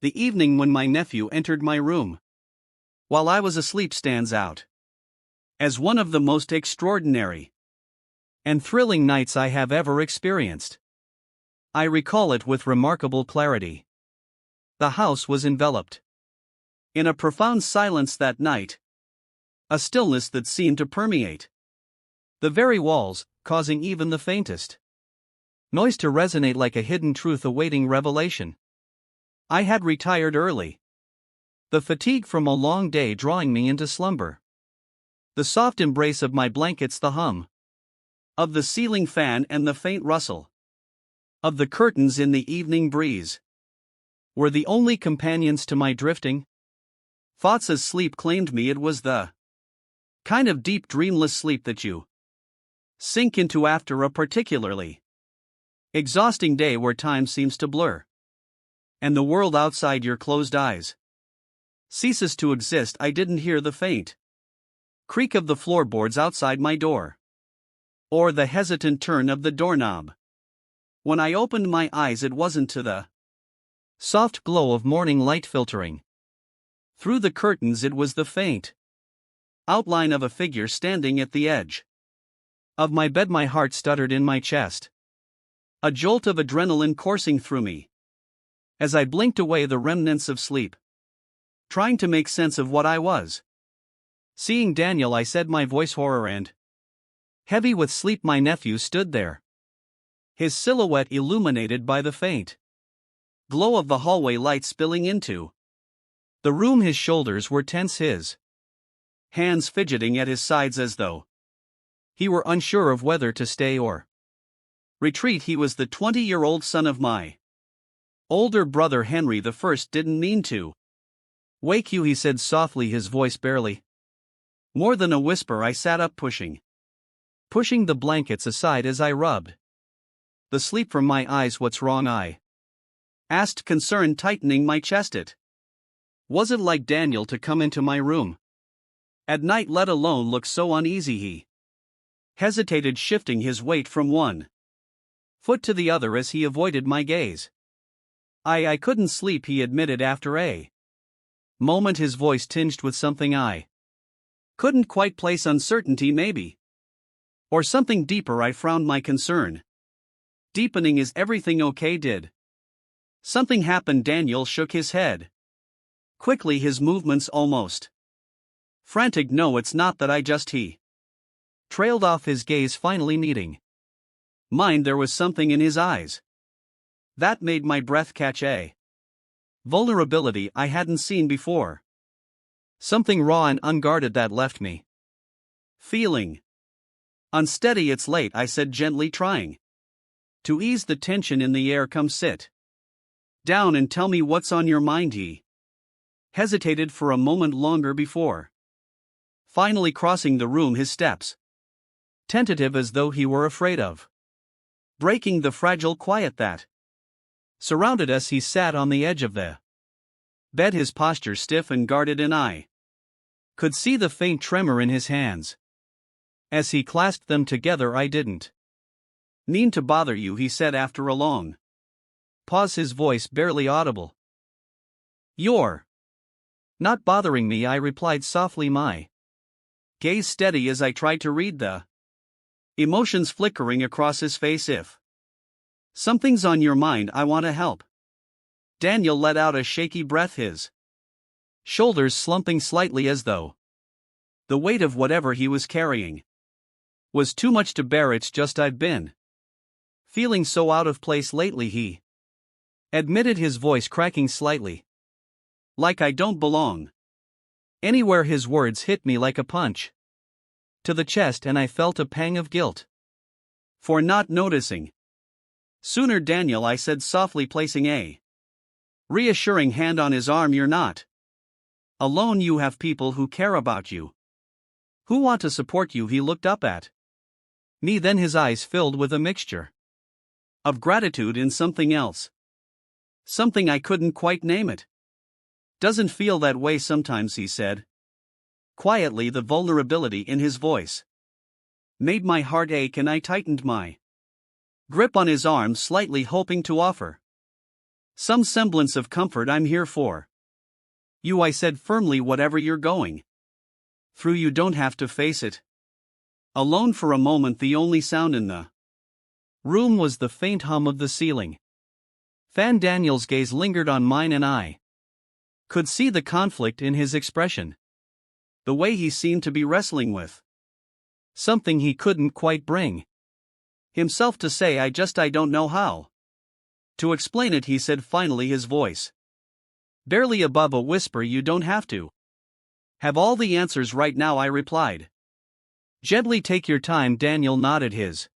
The evening when my nephew entered my room while I was asleep stands out as one of the most extraordinary and thrilling nights I have ever experienced. I recall it with remarkable clarity. The house was enveloped in a profound silence that night, a stillness that seemed to permeate the very walls, causing even the faintest noise to resonate like a hidden truth awaiting revelation. I had retired early, the fatigue from a long day drawing me into slumber. The soft embrace of my blankets, the hum of the ceiling fan, and the faint rustle of the curtains in the evening breeze were the only companions to my drifting thoughts as sleep claimed me. It was the kind of deep, dreamless sleep that you sink into after a particularly exhausting day where time seems to blur, and the world outside your closed eyes ceases to exist. I didn't hear the faint creak of the floorboards outside my door, or the hesitant turn of the doorknob. When I opened my eyes, it wasn't to the soft glow of morning light filtering through the curtains. It was the faint outline of a figure standing at the edge of my bed. My heart stuttered in my chest, a jolt of adrenaline coursing through me as I blinked away the remnants of sleep, trying to make sense of what I was seeing. Daniel, I said, my voice horror and heavy with sleep. My nephew stood there, his silhouette illuminated by the faint glow of the hallway light spilling into the room. His shoulders were tense, his hands fidgeting at his sides as though he were unsure of whether to stay or retreat. He was the 20-year-old son of my older brother Henry the First. Didn't mean to wake you, he said softly, his voice barely more than a whisper. I sat up, pushing the blankets aside as I rubbed the sleep from my eyes. What's wrong? I asked, concern tightening my chest. It wasn't like Daniel to come into my room at night, let alone look so uneasy. He hesitated, shifting his weight from one foot to the other as he avoided my gaze. I couldn't sleep, he admitted after a moment, his voice tinged with something I couldn't quite place. Uncertainty, maybe, or something deeper. I frowned, my concern deepening. Is everything okay? Did something happen? Daniel shook his head quickly, his movements almost frantic. No, it's not that. He trailed off, his gaze finally meeting mine. There was something in his eyes that made my breath catch, a vulnerability I hadn't seen before, something raw and unguarded that left me feeling unsteady. It's late, I said gently, trying to ease the tension in the air. Come sit down and tell me what's on your mind. He hesitated for a moment longer before finally crossing the room, his steps tentative as though he were afraid of breaking the fragile quiet that surrounded us. He sat on the edge of the bed, his posture stiff and guarded, and I could see the faint tremor in his hands as he clasped them together. I didn't mean to bother you, he said after a long pause, his voice barely audible. You're not bothering me, I replied softly, my gaze steady as I tried to read the emotions flickering across his face. If something's on your mind, I want to help. Daniel let out a shaky breath, his shoulders slumping slightly as though the weight of whatever he was carrying was too much to bear. It's just I've been feeling so out of place lately, he admitted, his voice cracking slightly, like I don't belong anywhere. His words hit me like a punch to the chest, and I felt a pang of guilt for not noticing sooner. Daniel, I said softly, placing a reassuring hand on his arm, you're not alone. You have people who care about you, who want to support you. He looked up at me, then his eyes filled with a mixture of gratitude and something else, something I couldn't quite name. It doesn't feel that way sometimes, he said quietly. The vulnerability in his voice made my heart ache, and I tightened my grip on his arm slightly, hoping to offer Some semblance of comfort I'm here for. You, I said firmly, whatever you're going through, you don't have to face it alone. For a moment, the only sound in the room was the faint hum of the ceiling fan. Daniel's gaze lingered on mine, and I could see the conflict in his expression. The way he seemed to be wrestling with something he couldn't quite bring himself to say. I don't know how to explain it, he said finally, his voice barely above a whisper. You don't have to have all the answers right now, I replied. Gently, take your time. Daniel nodded, his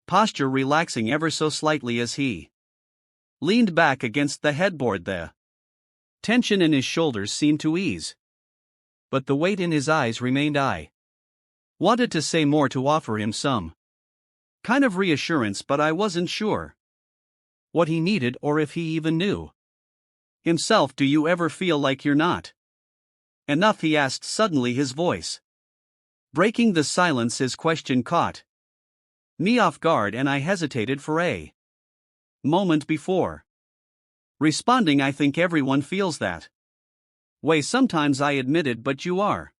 posture relaxing ever so slightly as he leaned back against the headboard. The tension in his shoulders seemed to ease, but the weight in his eyes remained. I wanted to say more, to offer him some kind of reassurance, but I wasn't sure what he needed or if he even knew himself. Do you ever feel like you're not enough, he asked suddenly, his voice breaking the silence. His question caught me off guard, and I hesitated for a moment before responding. I think everyone feels that way sometimes, I admitted, but you are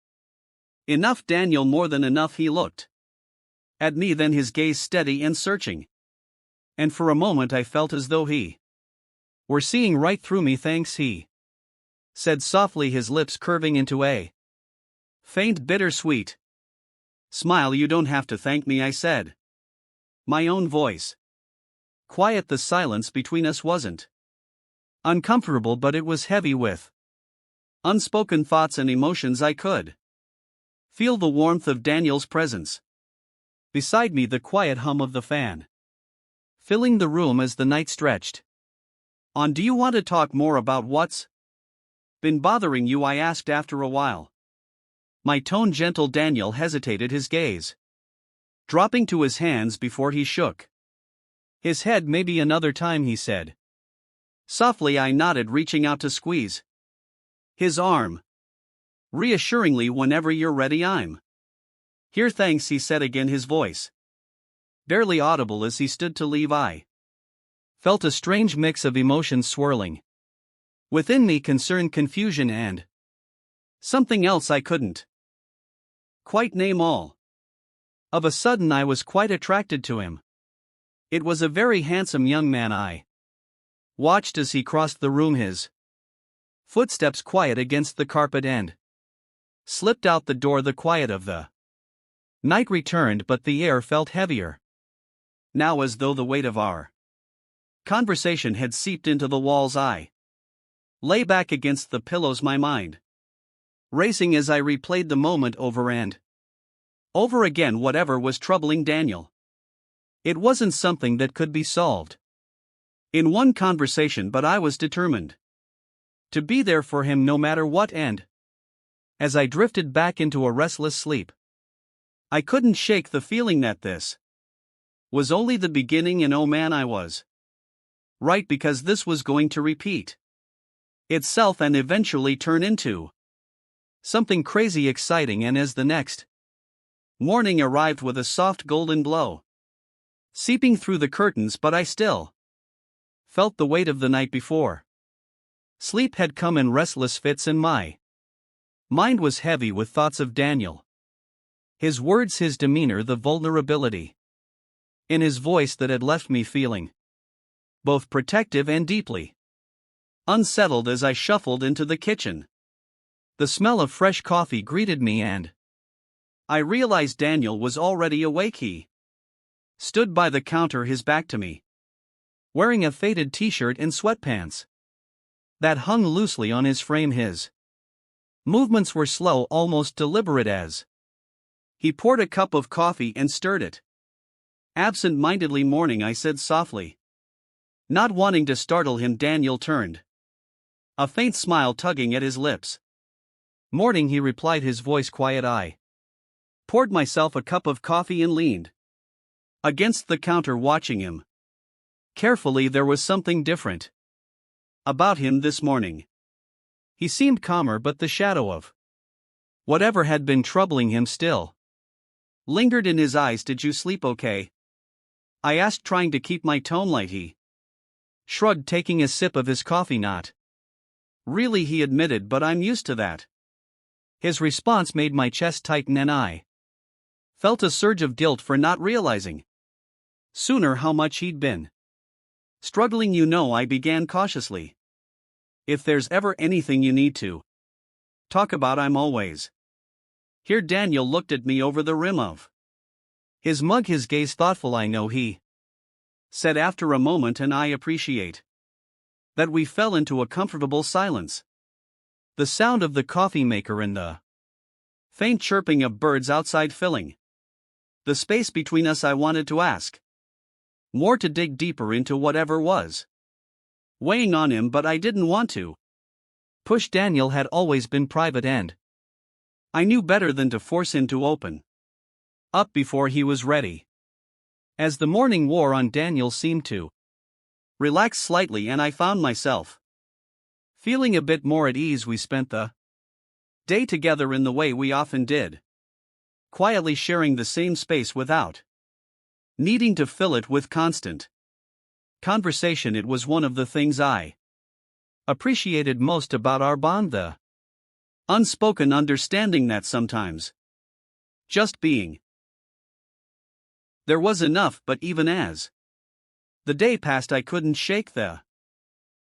enough, Daniel, more than enough. He looked at me, then his gaze steady and searching, and for a moment I felt as though he were seeing right through me. Thanks, he said softly, his lips curving into a faint bittersweet smile. You don't have to thank me, I said, my own voice quiet. The silence between us wasn't uncomfortable, but it was heavy with unspoken thoughts and emotions. I could feel the warmth of Daniel's presence beside me, the quiet hum of the fan filling the room as the night stretched on. Do you want to talk more about what's been bothering you, I asked after a while, my tone gentle. Daniel hesitated, his gaze dropping to his hands before he shook his head. Maybe another time, he said softly. I nodded, reaching out to squeeze his arm reassuringly. Whenever you're ready, I'm here. Thanks, he said again, his voice barely audible. As he stood to leave, I felt a strange mix of emotions swirling within me: concern, confusion, and something else I couldn't quite name all. Of a sudden I was quite attracted to him. It was a very handsome young man. I watched as he crossed the room, his footsteps quiet against the carpet, and slipped out the door. The quiet of the night returned, but the air felt heavier now, as though the weight of our conversation had seeped into the walls. I lay back against the pillows, my mind racing as I replayed the moment over and over again. Whatever was troubling Daniel, it wasn't something that could be solved in one conversation, but I was determined to be there for him no matter what. And as I drifted back into a restless sleep, I couldn't shake the feeling that this was only the beginning, and oh man, I was right, because this was going to repeat itself and eventually turn into something crazy exciting. And as the next morning arrived with a soft golden glow seeping through the curtains, but I still felt the weight of the night before. Sleep had come in restless fits, and my mind was heavy with thoughts of Daniel. His words, his demeanor, the vulnerability in his voice that had left me feeling both protective and deeply unsettled. As I shuffled into the kitchen, the smell of fresh coffee greeted me, and I realized Daniel was already awake. He stood by the counter, his back to me, wearing a faded t-shirt and sweatpants that hung loosely on his frame. His movements were slow, almost deliberate, as he poured a cup of coffee and stirred it absent-mindedly. Morning, I said softly, not wanting to startle him. Daniel turned, a faint smile tugging at his lips. Morning, he replied, his voice quiet. I poured myself a cup of coffee and leaned against the counter, watching him carefully. There was something different about him this morning. He seemed calmer, but the shadow of whatever had been troubling him still lingered in his eyes. Did you sleep okay? I asked, trying to keep my tone light. He Shrugged, taking a sip of his coffee. Not really, he admitted, but I'm used to that. His response made my chest tighten and I felt a surge of guilt for not realizing sooner how much he'd been struggling. I began cautiously. If there's ever anything you need to talk about, I'm always here. Daniel looked at me over the rim of his mug, his gaze thoughtful. I know, he said after a moment, and I appreciate that. We fell into a comfortable silence. The sound of the coffee maker and the faint chirping of birds outside filling the space between us. I wanted to ask more, to dig deeper into whatever was weighing on him, but I didn't want to push. Daniel had always been private, and I knew better than to force him to open up before he was ready. As the morning wore on, Daniel seemed to relax slightly, and I found myself feeling a bit more at ease. We spent the day together in the way we often did, quietly sharing the same space without needing to fill it with constant conversation. It was one of the things I appreciated most about our bond, the unspoken understanding that sometimes just being there was enough. But even as the day passed, I couldn't shake the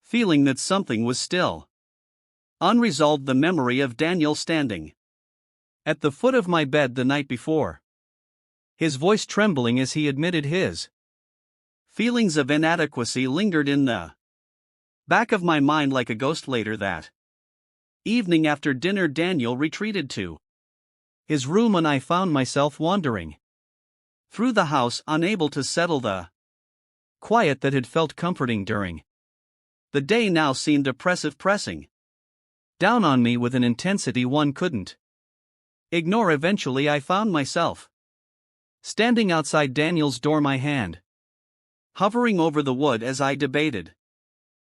feeling that something was still unresolved. The memory of Daniel standing at the foot of my bed the night before, his voice trembling as he admitted his feelings of inadequacy, lingered in the back of my mind like a ghost. Later that evening, after dinner, Daniel retreated to his room, and I found myself wandering through the house, unable to settle. The quiet that had felt comforting during the day now seemed oppressive, pressing down on me with an intensity one couldn't ignore. Eventually, I found myself standing outside Daniel's door, my hand hovering over the wood as I debated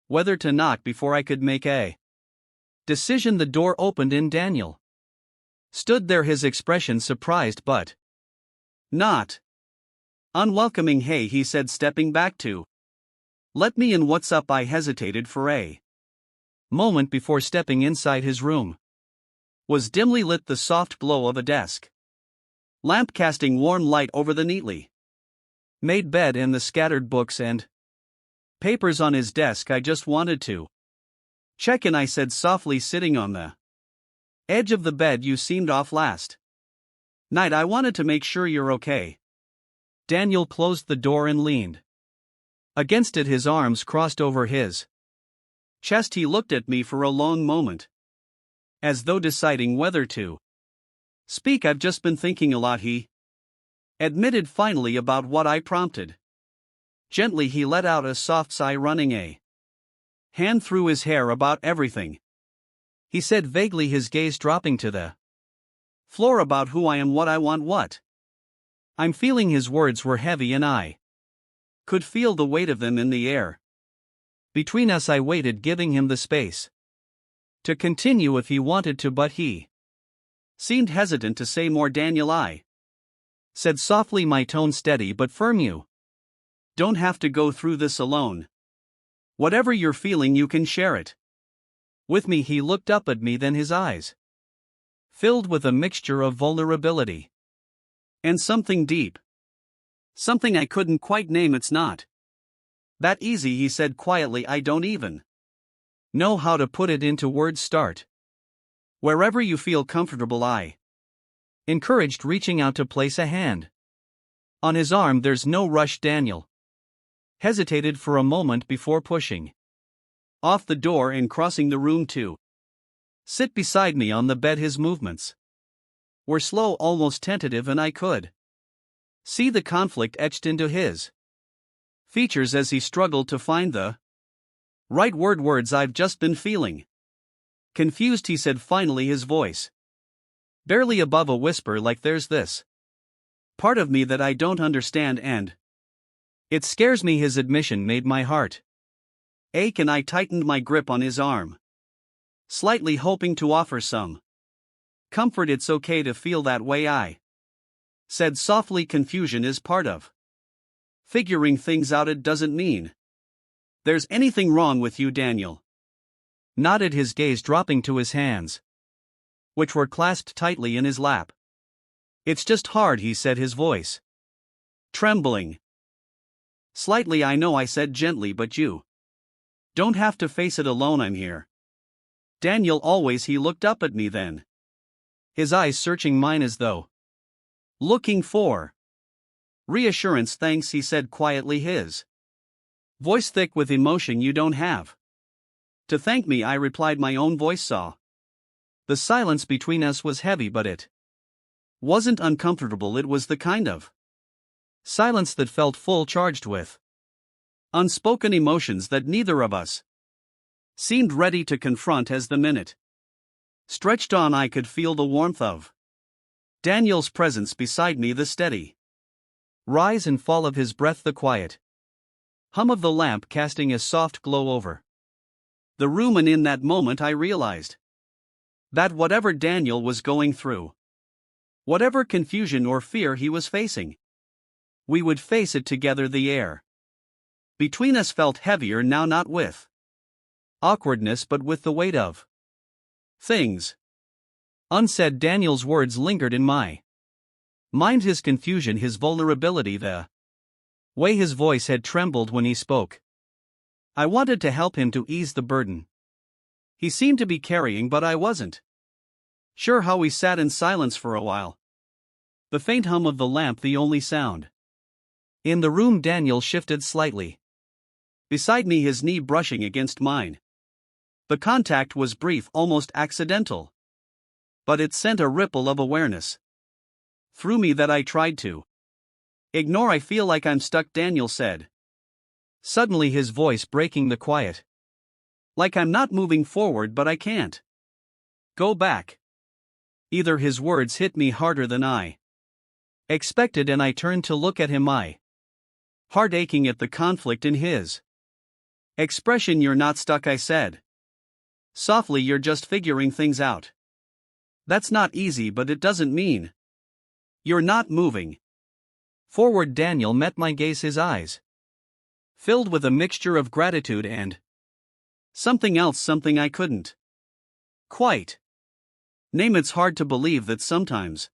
whether to knock before I could make a decision. The door opened and Daniel stood there, his expression surprised but not unwelcoming. "Hey," he said, stepping back to let me in. "What's up?" I hesitated for a moment before stepping inside. His room was dimly lit, the soft glow of a desk lamp casting warm light over the neatly made bed and the scattered books and papers on his desk. "I just wanted to check in," I said softly, sitting on the edge of the bed. "You seemed off last night. I wanted to make sure you're okay." Daniel closed the door and leaned against it, his arms crossed over his chest. He looked at me for a long moment, as though deciding whether to speak. "I've just been thinking a lot," he admitted finally, "about what I prompted." Gently, he let out a soft sigh, running a hand through his hair. "About everything," he said vaguely, his gaze dropping to the floor. "About who I am, what I want, what I'm feeling." His words were heavy, and I could feel the weight of them in the air between us. I waited, giving him the space to continue if he wanted to, but he seemed hesitant to say more. "Daniel," I said softly, my tone steady but firm, "you don't have to go through this alone. Whatever you're feeling, you can share it with me." He looked up at me, then his eyes filled with a mixture of vulnerability and something deep, something I couldn't quite name. "It's not that easy," he said quietly. "I don't even know how to put it into words. Start wherever you feel comfortable," I encouraged, reaching out to place a hand on his arm. "There's no rush." Daniel hesitated for a moment before pushing off the door and crossing the room to sit beside me on the bed. His movements were slow, almost tentative, and I could see the conflict etched into his features as he struggled to find the right words. "I've just been feeling confused," he said finally, his voice barely above a whisper, "like there's this part of me that I don't understand, and it scares me." His admission made my heart ache, and I tightened my grip on his arm slightly, hoping to offer some comfort. "It's okay to feel that way," I said softly. "Confusion is part of figuring things out. It doesn't mean There's anything wrong with you, Daniel? Nodded, his gaze dropping to his hands, which were clasped tightly in his lap. It's just hard, he said, his voice trembling slightly. I know, I said gently, but you don't have to face it alone. I'm here. Daniel, always. He looked up at me then, his eyes searching mine as though looking for reassurance. Thanks, he said quietly, his voice thick with emotion. You don't have to thank me, I replied, my own voice saw. The silence between us was heavy, but it wasn't uncomfortable. It was the kind of silence that felt full, charged with unspoken emotions that neither of us seemed ready to confront. As the minute stretched on, I could feel the warmth of Daniel's presence beside me, the steady rise and fall of his breath, the quiet hum of the lamp casting a soft glow over the room, and in that moment I realized that whatever Daniel was going through, whatever confusion or fear he was facing, we would face it together. The air between us felt heavier now, not with awkwardness but with the weight of things unsaid. Daniel's words lingered in my mind, his confusion, his vulnerability, the way his voice had trembled when he spoke. I wanted to help him, to ease the burden he seemed to be carrying, but I wasn't sure how. We sat in silence for a while, the faint hum of the lamp the only sound in the room. Daniel shifted slightly beside me, his knee brushing against mine. The contact was brief, almost accidental, but it sent a ripple of awareness through me that I tried to ignore. I feel like I'm stuck, Daniel said, suddenly, his voice breaking the quiet. Like I'm not moving forward, but I can't go back either. His words hit me harder than I expected, and I turned to look at him, my heart aching at the conflict in his expression. You're not stuck, I said softly. You're just figuring things out. That's not easy, but it doesn't mean you're not moving forward. Daniel met my gaze, his eyes filled with a mixture of gratitude and something else, something I couldn't quite name. It's hard to believe that sometimes,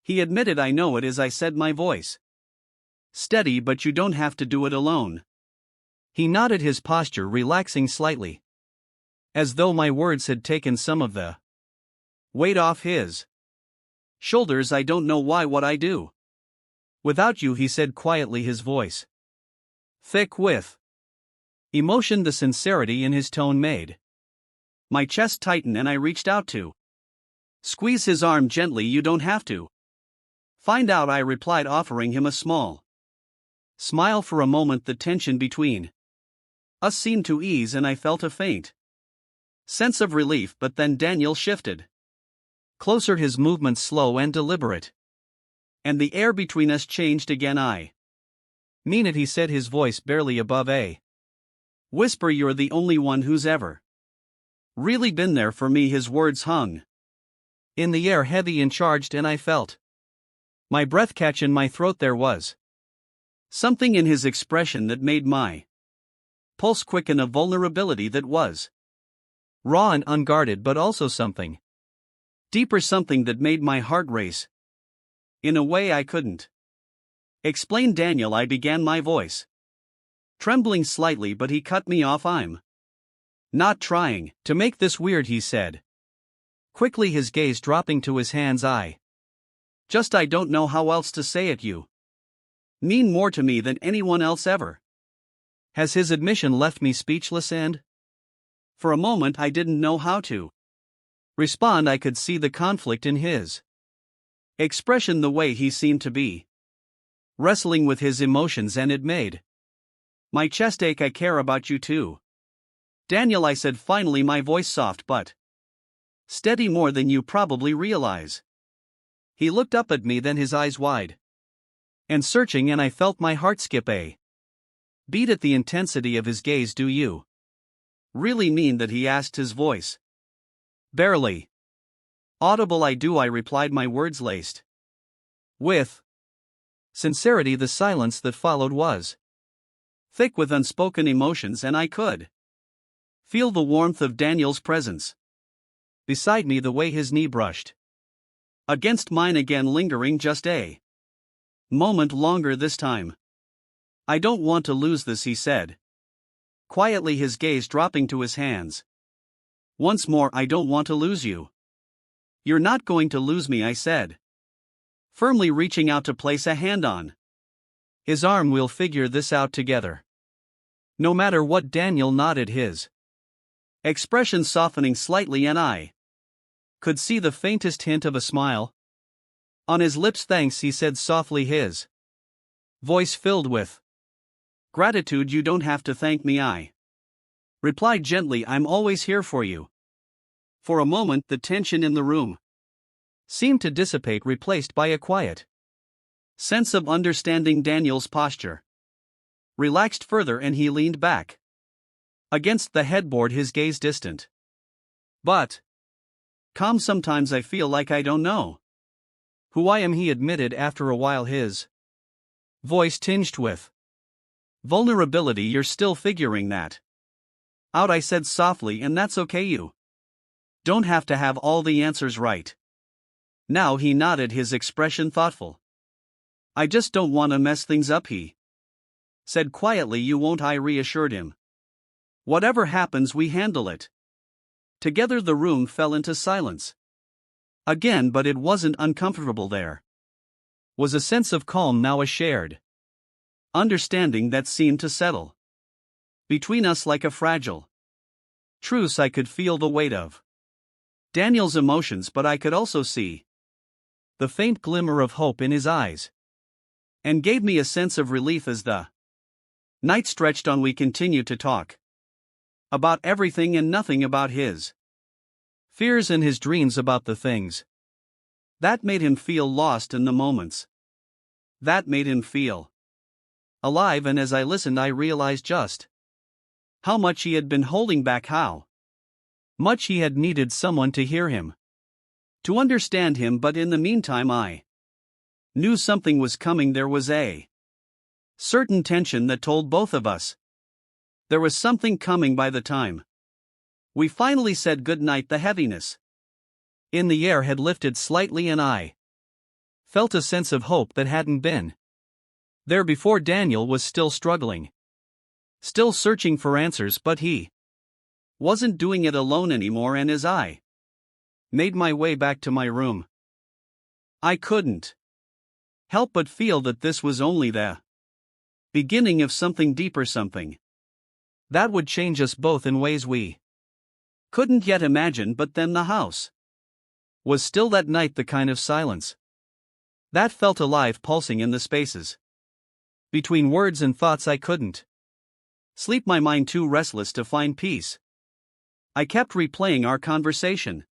he admitted. I know it is, I said, my voice steady, but you don't have to do it alone. He nodded, his posture relaxing slightly, as though my words had taken some of the weight off his shoulders. I don't know why, what I do without you, he said quietly, his voice thick with emotion. The sincerity in his tone made my chest tighten, and I reached out to squeeze his arm gently. You don't have to find out, I replied, offering him a small smile. For a moment the tension between us seemed to ease, and I felt a faint sense of relief. But then Daniel shifted closer, his movements slow and deliberate, and the air between us changed again. I mean it, he said, his voice barely above a whisper. You're the only one who's ever really been there for me. His words hung in the air, heavy and charged, and I felt my breath catch in my throat. There was something in his expression that made my pulse quicken, a vulnerability that was raw and unguarded, but also something deeper, something that made my heart race in a way I couldn't explain. Daniel, I began, my voice trembling slightly, but he cut me off. I'm not trying to make this weird, he said quickly, his gaze dropping to his hands. I don't know how else to say it. You mean more to me than anyone else ever has. His admission left me speechless, and for a moment I didn't know how to respond. I could see the conflict in his expression, the way he seemed to be wrestling with his emotions, and it made my chest ache. I care about you too, Daniel, I said finally, my voice soft but steady, more than you probably realize. He looked up at me, then his eyes wide and searching, and I felt my heart skip a beat at the intensity of his gaze. Do you really mean that, he asked, his voice barely audible. I do, I replied, my words laced with sincerity. The silence that followed was thick with unspoken emotions, and I could feel the warmth of Daniel's presence beside me, the way his knee brushed against mine again, lingering just a moment longer this time. "I don't want to lose this," he said quietly, his gaze dropping to his hands. "Once more, I don't want to lose you." "You're not going to lose me," I said, firmly, reaching out to place a hand on his arm. "We'll figure this out together, no matter what." Daniel nodded, his expression softening slightly, and I could see the faintest hint of a smile on his lips. "Thanks," he said softly, his voice filled with gratitude. "You don't have to thank me," I replied gently. "I'm always here for you." For a moment, the tension in the room seemed to dissipate, replaced by a quiet sense of understanding. Daniel's posture relaxed further, and he leaned back against the headboard, his gaze distant but calm. "Sometimes I feel like I don't know who I am," he admitted after a while, his voice tinged with vulnerability. "You're still figuring that out," I said softly, "and that's okay. You don't have to have all the answers right now." He nodded, his expression thoughtful. "I just don't want to mess things up," he said quietly. "You won't," I reassured him. "Whatever happens, we handle it together." The room fell into silence again, but it wasn't uncomfortable. There was a sense of calm now, a shared understanding that seemed to settle between us like a fragile truce. I could feel the weight of Daniel's emotions, but I could also see the faint glimmer of hope in his eyes, and gave me a sense of relief. As the night stretched on, we continued to talk about everything and nothing, about his fears and his dreams, about the things that made him feel lost, and the moments that made him feel alive. And as I listened, I realized just how much he had been holding back, how much he had needed someone to hear him, to understand him. But in the meantime, I knew something was coming. There was a certain tension that told both of us there was something coming. By the time we finally said goodnight, the heaviness in the air had lifted slightly, and I felt a sense of hope that hadn't been there before. Daniel was still struggling, still searching for answers, but he wasn't doing it alone anymore. And as I made my way back to my room, I couldn't help but feel that this was only the beginning of something deeper, something that would change us both in ways we couldn't yet imagine. But then the house was still that night, the kind of silence that felt alive, pulsing in the spaces between words and thoughts. I couldn't sleep, my mind too restless to find peace. I kept replaying our conversation,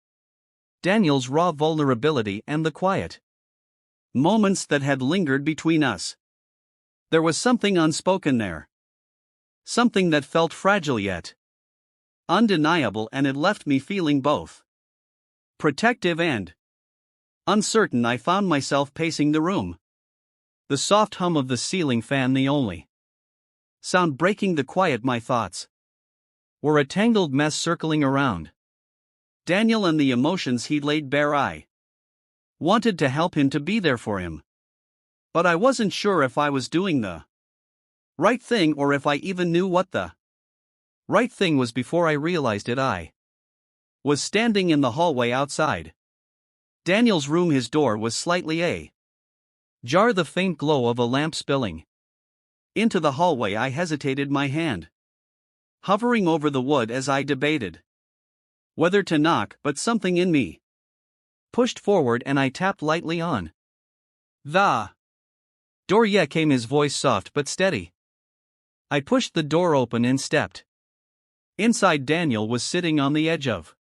Daniel's raw vulnerability, and the quiet moments that had lingered between us. There was something unspoken there, something that felt fragile yet undeniable, and it left me feeling both protective and uncertain. I found myself pacing the room, the soft hum of the ceiling fan the only sound breaking the quiet. My thoughts were a tangled mess circling around Daniel and the emotions he'd laid bare. I wanted to help him, to be there for him, but I wasn't sure if I was doing the right thing, or if I even knew what the right thing was. Before I realized it, I was standing in the hallway outside Daniel's room. His door was slightly ajar, the faint glow of a lamp spilling into the hallway. I hesitated, my hand hovering over the wood as I debated whether to knock, but something in me pushed forward, and I tapped lightly on the door. "Yeah," came his voice, soft but steady. I pushed the door open and stepped inside. Daniel was sitting on the edge of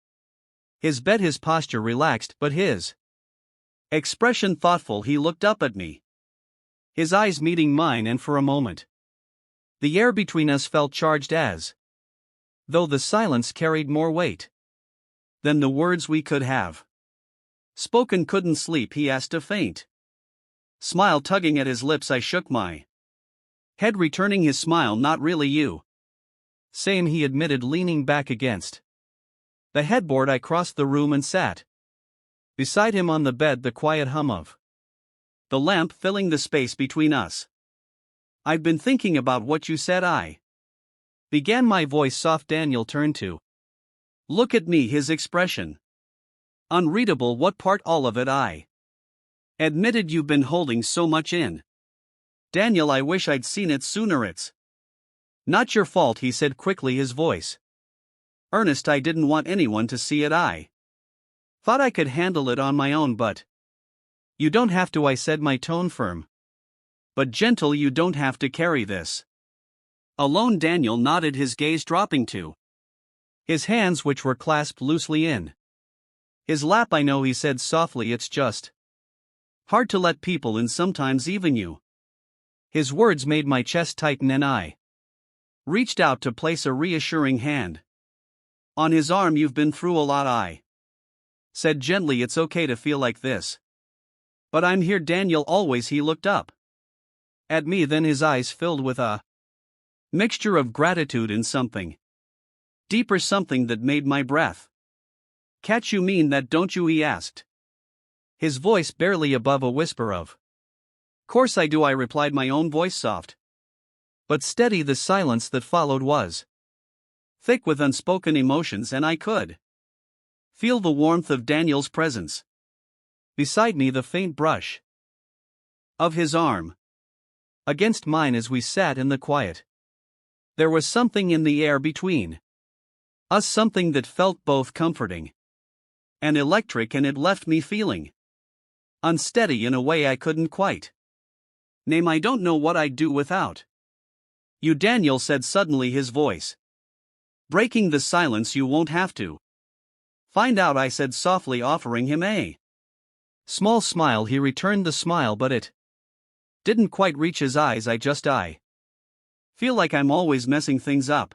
his bed, his posture relaxed, but his expression thoughtful. He looked up at me, his eyes meeting mine, and for a moment the air between us felt charged, as though the silence carried more weight than the words we could have spoken. "Couldn't sleep?" he asked, a faint smile tugging at his lips. I shook my Head returning his smile. Not really you. Same, he admitted, leaning back against the headboard. I crossed the room and sat beside him on the bed, the quiet hum of the lamp filling the space between us. I've been thinking about what you said. I began, my voice soft. Daniel turned to look at me, his expression unreadable. What part? All of it. I admitted. You've been holding so much in. Daniel, I wish I'd seen it sooner. It's not your fault, he said quickly, his voice earnest. I didn't want anyone to see it. I thought I could handle it on my own, but you don't have to, I said, my tone firm but gentle. You don't have to carry this alone. Daniel nodded, his gaze dropping to his hands, which were clasped loosely in his lap. I know, he said softly, it's just hard to let people in, sometimes even you. His words made my chest tighten, and I reached out to place a reassuring hand on his arm. You've been through a lot, I said gently. It's okay to feel like this, but I'm here, Daniel, always. He looked up at me, then his eyes filled with a mixture of gratitude and something deeper, something that made my breath catch. You mean that, don't you? He asked, his voice barely above a whisper. Of course I do, I replied, my own voice soft but steady. The silence that followed was thick with unspoken emotions, and I could feel the warmth of Daniel's presence beside me, the faint brush of his arm against mine as we sat in the quiet. There was something in the air between us, something that felt both comforting and electric, and it left me feeling unsteady in a way I couldn't quite name. I don't know what I'd do without you, Daniel said suddenly, his voice breaking the silence. You won't have to find out, I said softly, offering him a small smile. He returned the smile, but it didn't quite reach his eyes. I feel like I'm always messing things up,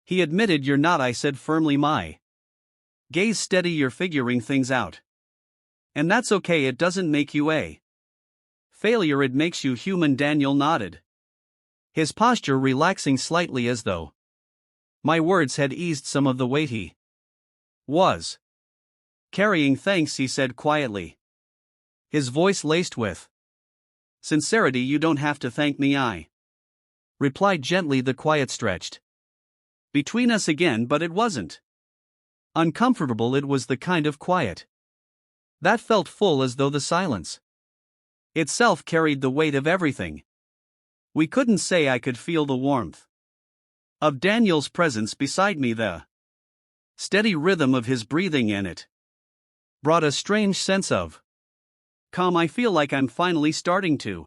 he admitted. You're not, I said firmly, my gaze steady. You're figuring things out, and that's okay. It doesn't make you a failure, it makes you human. Daniel nodded, his posture relaxing slightly as though my words had eased some of the weight he was carrying. Thanks, he said quietly, his voice laced with sincerity. You don't have to thank me, I replied gently. The quiet stretched between us again, but it wasn't uncomfortable. It was the kind of quiet that felt full, as though the silence itself carried the weight of everything we couldn't say. I could feel the warmth of Daniel's presence beside me, the steady rhythm of his breathing, and it brought a strange sense of calm. I feel like I'm finally starting to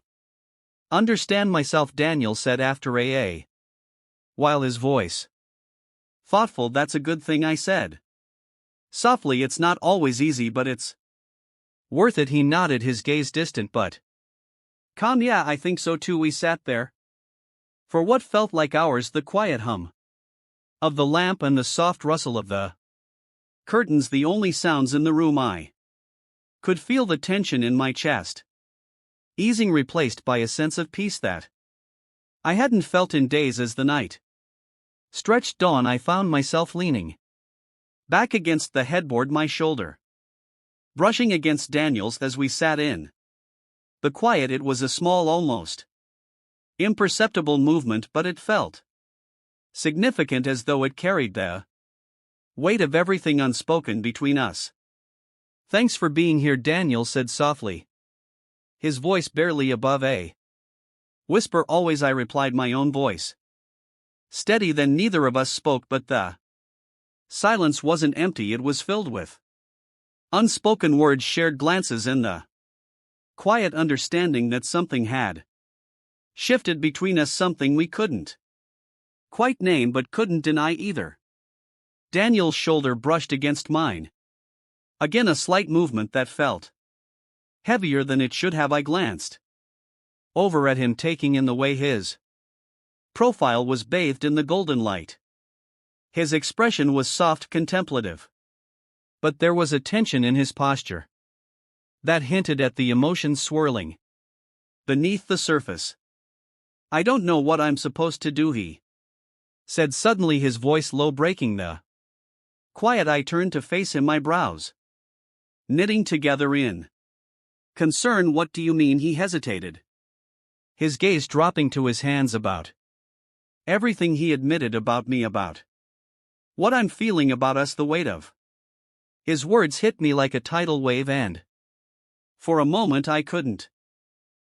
understand myself, Daniel said after a while, his voice thoughtful. That's a good thing, I said softly. It's not always easy, but it's worth it. He nodded, his gaze distant but calm. Yeah, I think so too. We sat there for what felt like hours, the quiet hum of the lamp and the soft rustle of the curtains, the only sounds in the room. I could feel the tension in my chest easing, replaced by a sense of peace that I hadn't felt in days. As the night stretched dawn, I found myself leaning back against the headboard, my shoulder brushing against Daniel's as we sat in the quiet. It was a small, almost imperceptible movement, but it felt significant, as though it carried the weight of everything unspoken between us. Thanks for being here, Daniel said softly, his voice barely above a whisper. Always, I replied, my own voice steady. Then neither of us spoke, but the silence wasn't empty. It was filled with unspoken words, shared glances, and the quiet understanding that something had shifted between us, something we couldn't quite name but couldn't deny either. Daniel's shoulder brushed against mine. Again, a slight movement that felt heavier than it should have. I glanced over at him, taking in the way his profile was bathed in the golden light. His expression was soft, contemplative, but there was a tension in his posture that hinted at the emotions swirling beneath the surface. I don't know what I'm supposed to do, he said suddenly, his voice low, breaking the quiet. I turned to face him, my brows knitting together in concern. What do you mean? He hesitated, his gaze dropping to his hands. About everything, he admitted. About me, about what I'm feeling, about us. The weight of his words hit me like a tidal wave, and for a moment I couldn't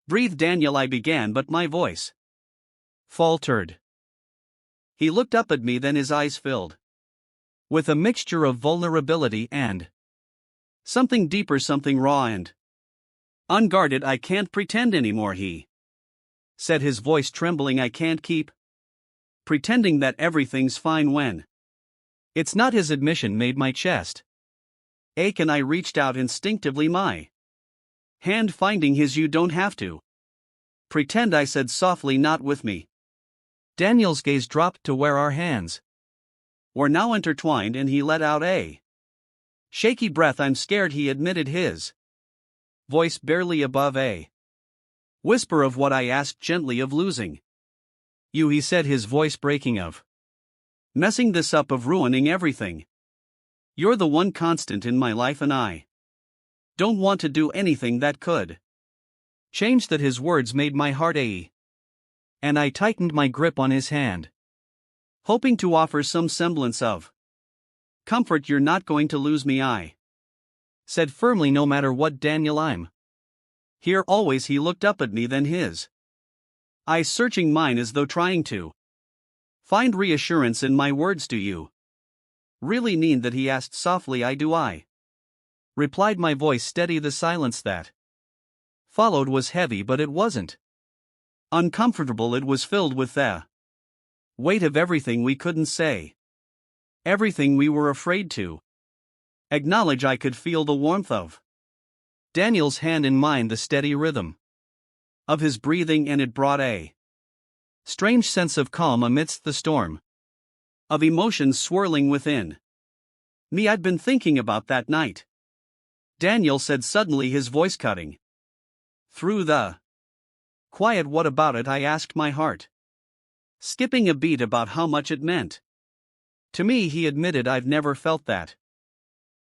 breathe. Daniel, I began, but my voice faltered. He looked up at me, then his eyes filled with a mixture of vulnerability and something deeper, something raw and unguarded. I can't pretend anymore, he said, his voice trembling. I can't keep pretending that everything's fine when it's not. His admission made my chest ache, and I reached out instinctively, my hand finding his. You don't have to pretend, I said softly, not with me. Daniel's gaze dropped to where our hands were now intertwined, and he let out a shaky breath. I'm scared, he admitted, his voice barely above a whisper. Of what? I asked gently. Of losing you, he said, his voice breaking. Of messing this up, of ruining everything. You're the one constant in my life, and I don't want to do anything that could change that. His words made my heart ache, and I tightened my grip on his hand, hoping to offer some semblance of comfort. You're not going to lose me, I said firmly. No matter what, Daniel, I'm here always. He looked up at me, then his eyes searching mine as though trying to find reassurance in my words. Do you really mean that? He asked softly. I do, I replied, my voice steady. The silence that followed was heavy, but it wasn't uncomfortable. It was filled with the weight of everything we couldn't say, everything we were afraid to acknowledge. I could feel the warmth of Daniel's hand in mine, the steady rhythm of his breathing, and it brought a strange sense of calm amidst the storm of emotions swirling within me. I'd been thinking about that night, Daniel said suddenly, his voice cutting through the quiet. What about it? I asked, my heart skipping a beat. About how much it meant to me, he admitted. I've never felt that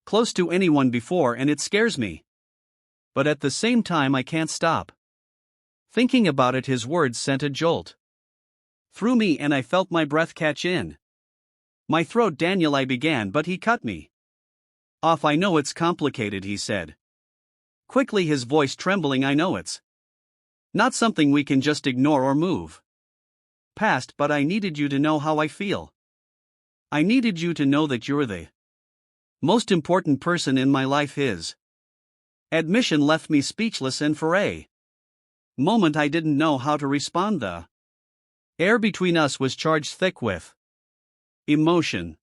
close to anyone before, and it scares me. But at the same time, I can't stop thinking about it. His words sent a jolt through me, and I felt my breath catch in my throat. Daniel, I began, but he cut me off. I know it's complicated, he said quickly, his voice trembling. I know it's not something we can just ignore or move past, but I needed you to know how I feel. I needed you to know that you're the most important person in my life. His admission left me speechless, and for a moment I didn't know how to respond. The air between us was charged thick with emotion,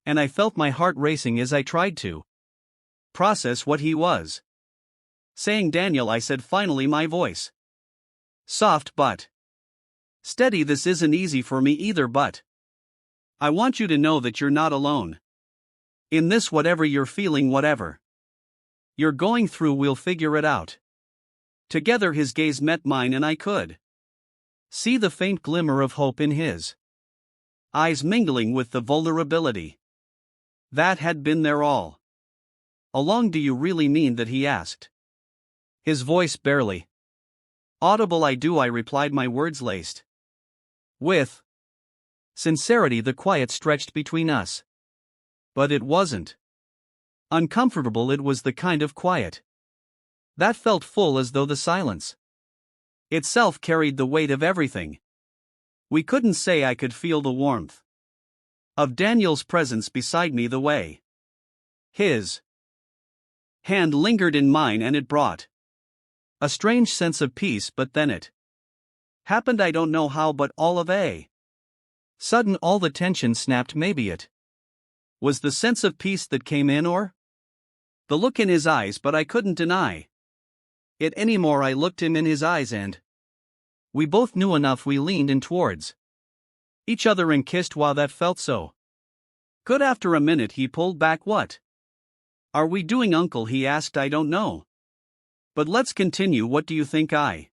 and I felt my heart racing as I tried to process what he was saying. Daniel, I said finally, my voice soft but steady, this isn't easy for me either, but I want you to know that you're not alone in this. Whatever you're feeling, whatever you're going through, we'll figure it out together. His gaze met mine, and I could see the faint glimmer of hope in his eyes, mingling with the vulnerability that had been there all along. Do you really mean that? He asked, his voice barely audible. I do, I replied, my words laced with sincerity. The quiet stretched between us, but it wasn't uncomfortable. It was the kind of quiet that felt full, as though the silence itself carried the weight of everything we couldn't say. I could feel the warmth of Daniel's presence beside me, the way his hand lingered in mine, and it brought a strange sense of peace. But then it happened. I don't know how, but all of a sudden all the tension snapped. Maybe it was the sense of peace that came in, or the look in his eyes, but I couldn't deny it anymore. I looked him in his eyes, and we both knew enough. We leaned in towards each other and kissed. Wow, that felt so good. After a minute he pulled back. What are we doing, Uncle? He asked. I don't know, but let's continue. What do you think? I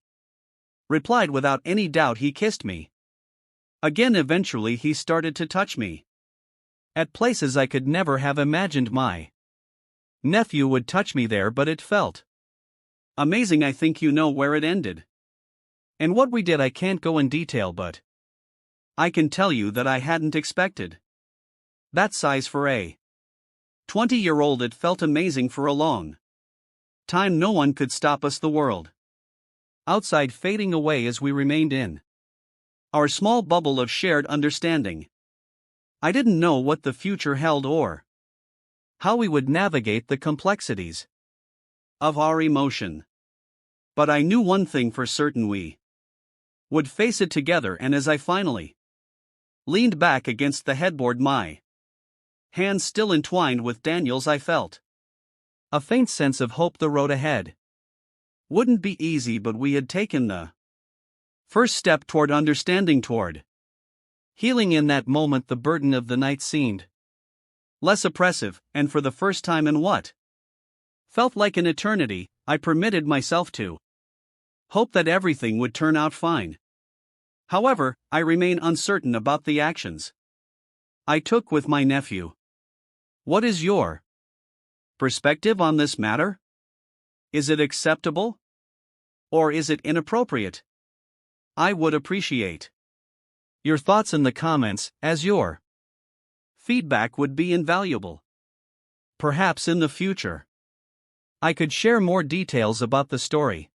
Replied without any doubt. He kissed me. Again, eventually he started to touch me. At places I could never have imagined my nephew would touch me there, but it felt amazing. I think you know where it ended. And what we did I can't go in detail, but I can tell you that I hadn't expected that size for a 20-year-old. It felt amazing for a long time. No one could stop us, the world outside fading away as we remained in our small bubble of shared understanding. I didn't know what the future held or how we would navigate the complexities of our emotion. But I knew one thing for certain: we would face it together. And as I finally leaned back against the headboard, my hands still entwined with Daniel's, I felt a faint sense of hope. The road ahead wouldn't be easy, but we had taken the first step toward understanding, toward healing. In that moment, the burden of the night seemed less oppressive, and for the first time in what felt like an eternity, I permitted myself to hope that everything would turn out fine. However, I remain uncertain about the actions I took with my nephew. What is your perspective on this matter? Is it acceptable? Or is it inappropriate? I would appreciate your thoughts in the comments, as your feedback would be invaluable. Perhaps in the future I could share more details about the story.